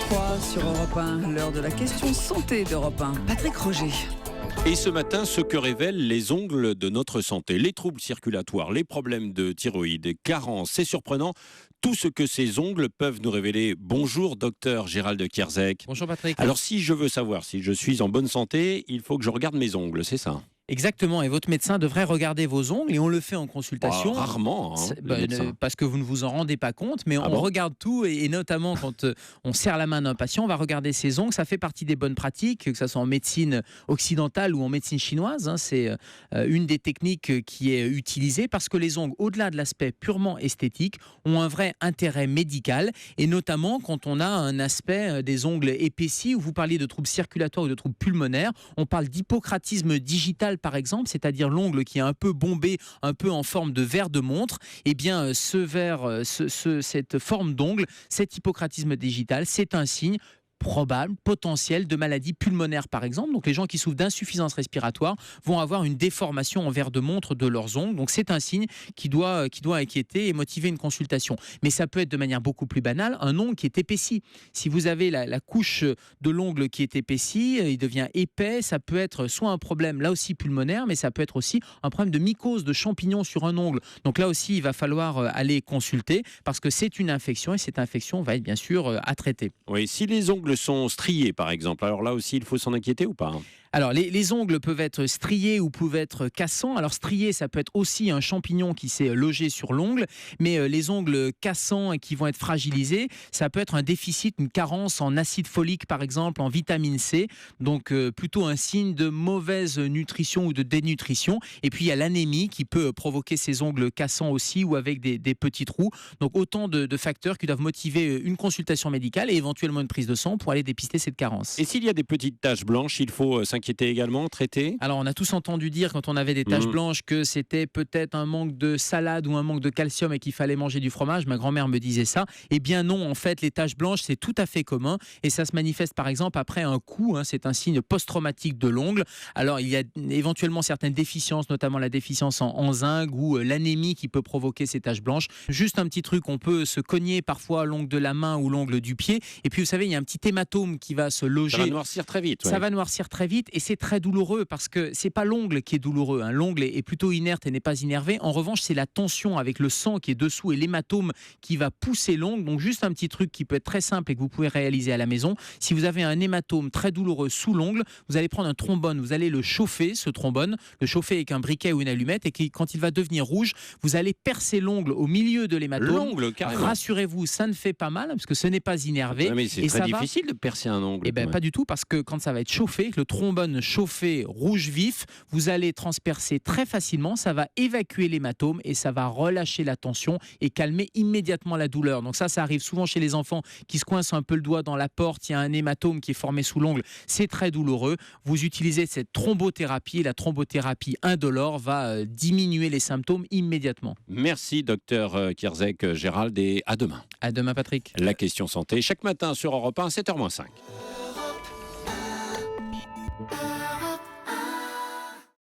7h03 sur Europe 1, l'heure de la question santé d'Europe 1. Patrick Roger. Et ce matin, ce que révèlent les ongles de notre santé, les troubles circulatoires, les problèmes de thyroïde, carences, c'est surprenant. Tout ce que ces ongles peuvent nous révéler. Bonjour, docteur Gérald Kierzek. Bonjour Patrick. Alors, si je veux savoir si je suis en bonne santé, il faut que je regarde mes ongles, c'est ça? Exactement, et votre médecin devrait regarder vos ongles, et on le fait en consultation. Rarement, Parce que vous ne vous en rendez pas compte, mais on regarde tout, et notamment quand on serre la main d'un patient, on va regarder ses ongles. Ça fait partie des bonnes pratiques, que ce soit en médecine occidentale ou en médecine chinoise. C'est une des techniques qui est utilisée, parce que les ongles, au-delà de l'aspect purement esthétique, ont un vrai intérêt médical, et notamment quand on a un aspect des ongles épaissis, où vous parliez de troubles circulatoires ou de troubles pulmonaires. On parle d'hypocratisme digital, par exemple, c'est-à-dire l'ongle qui est un peu bombé, un peu en forme de verre de montre. Eh bien, cette forme d'ongle, cet hypocratisme digital, c'est un signe probable, potentiel de maladie pulmonaire, par exemple. Donc les gens qui souffrent d'insuffisance respiratoire vont avoir une déformation en verre de montre de leurs ongles. Donc c'est un signe qui doit inquiéter et motiver une consultation. Mais ça peut être de manière beaucoup plus banale, un ongle qui est épaissi. Si vous avez la couche de l'ongle qui est épaissie, il devient épais, ça peut être soit un problème là aussi pulmonaire, mais ça peut être aussi un problème de mycose, de champignons sur un ongle. Donc là aussi, il va falloir aller consulter, parce que c'est une infection, et cette infection va être bien sûr à traiter. Oui, si les ongles sont striés, par exemple, alors là aussi, il faut s'en inquiéter ou pas? Alors, les ongles peuvent être striés ou peuvent être cassants. Alors, striés, ça peut être aussi un champignon qui s'est logé sur l'ongle, mais les ongles cassants et qui vont être fragilisés, ça peut être un déficit, une carence en acide folique, par exemple, en vitamine C. Donc, plutôt un signe de mauvaise nutrition ou de dénutrition. Et puis, il y a l'anémie qui peut provoquer ces ongles cassants aussi, ou avec des petits trous. Donc, autant de facteurs qui doivent motiver une consultation médicale et éventuellement une prise de sang pour aller dépister cette carence. Et s'il y a des petites taches blanches, il faut s'inquiéter également, traiter? Alors, on a tous entendu dire, quand on avait des taches blanches, que c'était peut-être un manque de salade ou un manque de calcium et qu'il fallait manger du fromage. Ma grand-mère me disait ça. Eh bien non, en fait, les taches blanches, c'est tout à fait commun, et ça se manifeste par exemple après un coup. C'est un signe post-traumatique de l'ongle. Alors, il y a éventuellement certaines déficiences, notamment la déficience en zinc ou l'anémie qui peut provoquer ces taches blanches. Juste un petit truc, on peut se cogner parfois l'ongle de la main ou l'ongle du pied, et puis vous savez, il y a un petit hématome qui va se loger. Ça va noircir très vite. Ça va noircir très vite, et c'est très douloureux, parce que c'est pas l'ongle qui est douloureux. L'ongle est plutôt inerte et n'est pas innervé. En revanche, c'est la tension avec le sang qui est dessous et l'hématome qui va pousser l'ongle. Donc juste un petit truc qui peut être très simple et que vous pouvez réaliser à la maison. Si vous avez un hématome très douloureux sous l'ongle, vous allez prendre un trombone, vous allez le chauffer, ce trombone, le chauffer avec un briquet ou une allumette, et quand il va devenir rouge, vous allez percer l'ongle au milieu de l'hématome. L'ongle, carrément. Rassurez-vous, ça ne fait pas mal, parce que ce n'est pas innervé. Mais c'est très difficile de percer un ongle. Eh bien, pas du tout, parce que quand ça va être chauffé, le trombone chauffé rouge vif, vous allez transpercer très facilement, ça va évacuer l'hématome et ça va relâcher la tension et calmer immédiatement la douleur. Donc ça arrive souvent chez les enfants qui se coincent un peu le doigt dans la porte, il y a un hématome qui est formé sous l'ongle, c'est très douloureux. Vous utilisez cette thrombothérapie, la thrombothérapie indolore va diminuer les symptômes immédiatement. Merci docteur Kierzek, Gérald, et à demain. À demain Patrick. La question santé, chaque matin sur Europe 1, 7h-5.